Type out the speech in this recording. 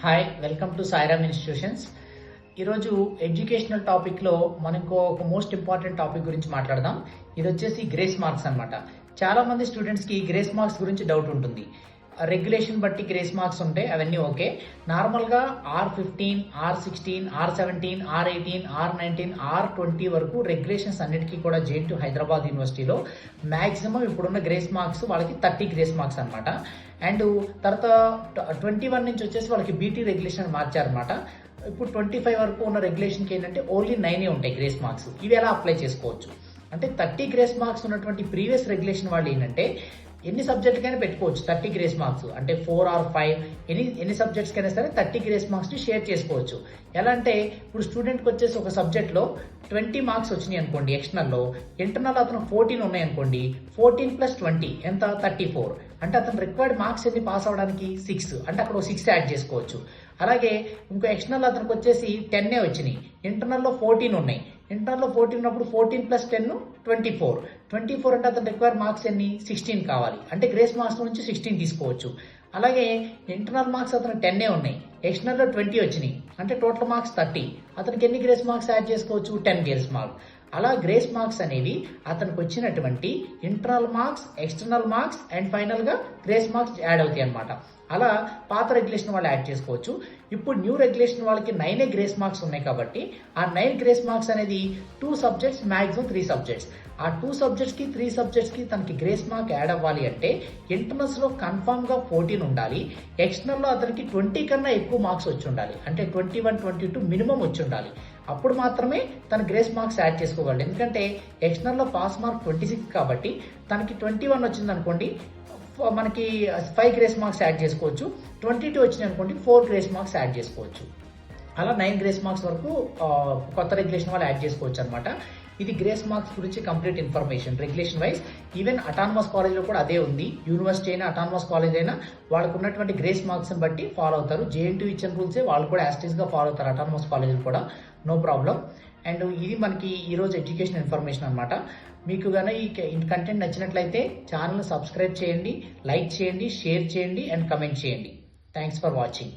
Hi, welcome to Sairam institutions. ఈరోజు educational టాపిక్లో మనకు ఒక మోస్ట్ ఇంపార్టెంట్ టాపిక్ గురించి మాట్లాడదాం. ఇది వచ్చేసి గ్రేస్ మార్క్స్ అనమాట. చాలా మంది స్టూడెంట్స్కి గ్రేస్ మార్క్స్ గురించి డౌట్ ఉంటుంది. రెగ్యులేషన్ బట్టి గ్రేస్ మార్క్స్ ఉంటాయి, అవన్నీ ఓకే. నార్మల్గా R15, R16, R17, R18, R19, R20 వరకు రెగ్యులేషన్స్ అన్నిటికీ కూడా JNTU హైదరాబాద్ యూనివర్సిటీలో మ్యాక్సిమం ఇప్పుడున్న గ్రేస్ మార్క్స్ వాళ్ళకి 30 గ్రేస్ మార్క్స్ అనమాట. అండ్ తర్వాత 21 నుంచి వచ్చేసి వాళ్ళకి BT రెగ్యులేషన్ మార్చారనమాట. ఇప్పుడు 25 వరకు ఉన్న రెగ్యులేషన్కి ఏంటంటే ఓన్లీ 9 ఉంటాయి గ్రేస్ మార్క్స్. ఇవి ఎలా అప్లై చేసుకోవచ్చు అంటే 30 గ్రేస్ మార్క్స్ ఉన్నటువంటి ప్రీవియస్ రెగ్యులేషన్ వాళ్ళు ఏంటంటే ఎన్ని సబ్జెక్టుకైనా పెట్టుకోవచ్చు 30 గ్రేస్ మార్క్స్. అంటే 4 or 5 ఎన్ని సబ్జెక్ట్స్కైనా సరే 30 గ్రేస్ మార్క్స్ని షేర్ చేసుకోవచ్చు. ఎలా అంటే ఇప్పుడు స్టూడెంట్కి వచ్చేసి ఒక సబ్జెక్ట్లో 20 మార్క్స్ వచ్చినాయి అనుకోండి, ఎక్స్టర్నల్లో. ఇంటర్నల్ అతను 14 ఉన్నాయి అనుకోండి, 14 + 20 ఎంత 34. అంటే అతను రిక్వైర్డ్ మార్క్స్ ఎన్ని పాస్ అవ్వడానికి 6, అంటే అక్కడ 6 యాడ్ చేసుకోవచ్చు. అలాగే ఇంకో ఎక్స్టర్నల్ అతనికి వచ్చేసి 10 వచ్చినాయి, ఇంటర్నల్లో 14 ఉన్నాయి. ఇంటర్నల్లో 14 ఉన్నప్పుడు 14 + 10 24. 24 అంటే అతను రిక్వైర్డ్ మార్క్స్ ఎన్ని 16 కావాలి, అంటే గ్రేస్ మార్క్స్ నుంచి 16 తీసుకోవచ్చు. అలాగే ఇంటర్నల్ మార్క్స్ అతను 10 ఉన్నాయి, ఎక్స్టర్నల్లో 20 వచ్చినాయి, అంటే టోటల్ మార్క్స్ 30. అతనికి ఎన్ని గ్రేస్ మార్క్స్ యాడ్ చేసుకోవచ్చు 10 గ్రేస్ మార్క్స్. అలా గ్రేస్ మార్క్స్ అనేవి అతనికి వచ్చినటువంటి internal marks, external marks and ఫైనల్గా గ్రేస్ మార్క్స్ యాడ్ అవుతాయి అనమాట. అలా పాత రెగ్యులేషన్ వాళ్ళు యాడ్ చేసుకోవచ్చు. ఇప్పుడు న్యూ రెగ్యులేషన్ వాళ్ళకి 9 గ్రేస్ మార్క్స్ ఉన్నాయి కాబట్టి ఆ 9 గ్రేస్ మార్క్స్ అనేది 2 సబ్జెక్ట్స్ మ్యాక్సిమం 3 సబ్జెక్ట్స్. ఆ 2 సబ్జెక్ట్స్కి 3 సబ్జెక్ట్స్కి తనకి గ్రేస్ మార్క్ యాడ్ అవ్వాలి అంటే ఇంటర్నల్స్లో కన్ఫామ్గా 14 ఉండాలి, ఎక్స్టర్నల్లో అతనికి 20 కన్నా ఎక్కువ మార్క్స్ వచ్చి ఉండాలి, అంటే 21, 22 మినిమం వచ్చి ఉండాలి. అప్పుడు మాత్రమే తన గ్రేస్ మార్క్స్ యాడ్ చేసుకోగలడు. ఎందుకంటే ఎక్స్టర్నల్లో పాస్ మార్క్ 26 కాబట్టి తనకి 21 వచ్చింది అనుకోండి, మనకి 5 గ్రేస్ మార్క్స్ యాడ్ చేసుకోవచ్చు. 22 వచ్చినాయి అనుకోండి 4 గ్రేస్ మార్క్స్ యాడ్ చేసుకోవచ్చు. అలా 9 గ్రేస్ మార్క్స్ వరకు కొత్త రెగ్యులేషన్ వాళ్ళు యాడ్ చేసుకోవచ్చు అనమాట. ఇది గ్రేస్ మార్క్స్ గురించి complete information regulation wise. Even autonomous కాలేజ్లో కూడా అదే ఉంది. యూనివర్సిటీ అయినా అటానమస్ కాలేజ్ అయినా వాళ్ళకు ఉన్నటువంటి గ్రేస్ మార్క్స్ని బట్టి ఫాలో అవుతారు. JNTU ఇచ్చిన రూల్సే వాళ్ళు కూడా యాస్టీస్గా ఫాలో అవుతారు అటానమస్ కాలేజీలు కూడా, నో ప్రాబ్లం. అండ్ ఇది మనకి ఈరోజు ఎడ్యుకేషన్ ఇన్ఫర్మేషన్ అనమాట. మీకు కనుక ఈ కంటెంట్ నచ్చినట్లయితే ఛానల్ని సబ్స్క్రైబ్ చేయండి, లైక్ చేయండి, షేర్ చేయండి అండ్ కమెంట్ చేయండి. Thanks for watching.